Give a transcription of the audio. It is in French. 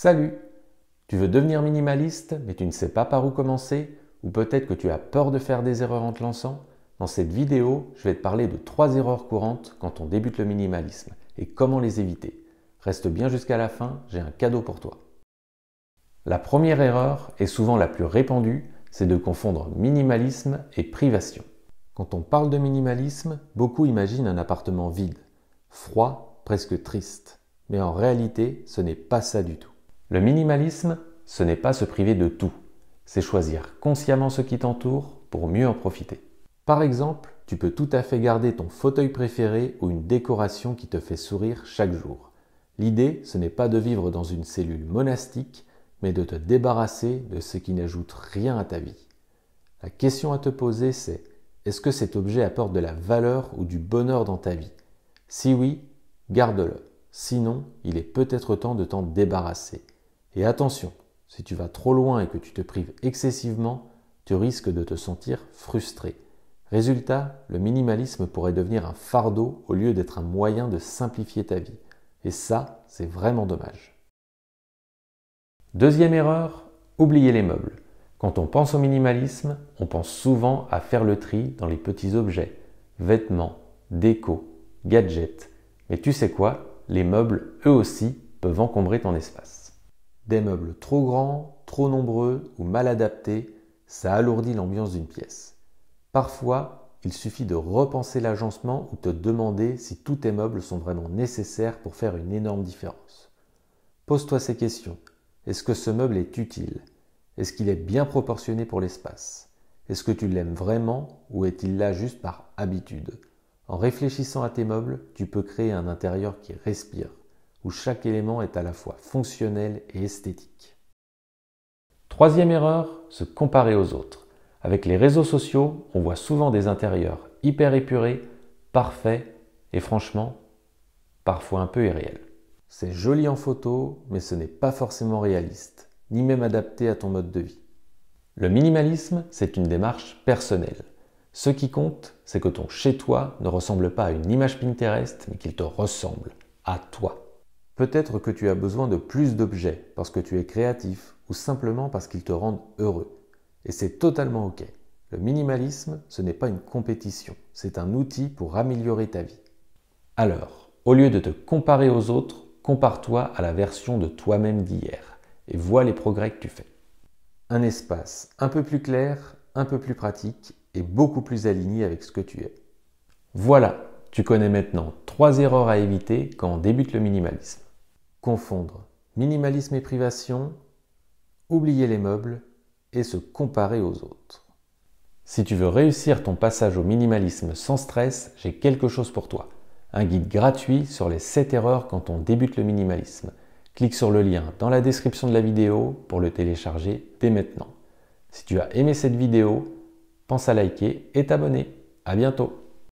Salut! Tu veux devenir minimaliste, mais tu ne sais pas par où commencer? Ou peut-être que tu as peur de faire des erreurs en te lançant? Dans cette vidéo, je vais te parler de 3 erreurs courantes quand on débute le minimalisme et comment les éviter. Reste bien jusqu'à la fin, j'ai un cadeau pour toi. La première erreur, et souvent la plus répandue, c'est de confondre minimalisme et privation. Quand on parle de minimalisme, beaucoup imaginent un appartement vide, froid, presque triste. Mais en réalité, ce n'est pas ça du tout. Le minimalisme, ce n'est pas se priver de tout. C'est choisir consciemment ce qui t'entoure pour mieux en profiter. Par exemple, tu peux tout à fait garder ton fauteuil préféré ou une décoration qui te fait sourire chaque jour. L'idée, ce n'est pas de vivre dans une cellule monastique, mais de te débarrasser de ce qui n'ajoute rien à ta vie. La question à te poser, c'est: est-ce que cet objet apporte de la valeur ou du bonheur dans ta vie? Si oui, garde-le. Sinon, il est peut-être temps de t'en débarrasser. Et attention, si tu vas trop loin et que tu te prives excessivement, tu risques de te sentir frustré. Résultat, le minimalisme pourrait devenir un fardeau au lieu d'être un moyen de simplifier ta vie. Et ça, c'est vraiment dommage. Deuxième erreur, oublier les meubles. Quand on pense au minimalisme, on pense souvent à faire le tri dans les petits objets, vêtements, déco, gadgets. Mais tu sais quoi? Les meubles, eux aussi, peuvent encombrer ton espace. Des meubles trop grands, trop nombreux ou mal adaptés, ça alourdit l'ambiance d'une pièce. Parfois, il suffit de repenser l'agencement ou te demander si tous tes meubles sont vraiment nécessaires pour faire une énorme différence. Pose-toi ces questions. Est-ce que ce meuble est utile? Est-ce qu'il est bien proportionné pour l'espace? Est-ce que tu l'aimes vraiment ou est-il là juste par habitude? En réfléchissant à tes meubles, tu peux créer un intérieur qui respire, où chaque élément est à la fois fonctionnel et esthétique. Troisième erreur, se comparer aux autres. Avec les réseaux sociaux, on voit souvent des intérieurs hyper épurés, parfaits et franchement, parfois un peu irréels. C'est joli en photo, mais ce n'est pas forcément réaliste, ni même adapté à ton mode de vie. Le minimalisme, c'est une démarche personnelle. Ce qui compte, c'est que ton chez-toi ne ressemble pas à une image Pinterest, mais qu'il te ressemble à toi. Peut-être que tu as besoin de plus d'objets parce que tu es créatif ou simplement parce qu'ils te rendent heureux. Et c'est totalement ok. Le minimalisme, ce n'est pas une compétition, c'est un outil pour améliorer ta vie. Alors, au lieu de te comparer aux autres, compare-toi à la version de toi-même d'hier et vois les progrès que tu fais. Un espace un peu plus clair, un peu plus pratique et beaucoup plus aligné avec ce que tu es. Voilà, tu connais maintenant 3 erreurs à éviter quand on débute le minimalisme. Confondre minimalisme et privation, oublier les meubles et se comparer aux autres. Si tu veux réussir ton passage au minimalisme sans stress, j'ai quelque chose pour toi. Un guide gratuit sur les 7 erreurs quand on débute le minimalisme. Clique sur le lien dans la description de la vidéo pour le télécharger dès maintenant. Si tu as aimé cette vidéo, pense à liker et t'abonner. À bientôt!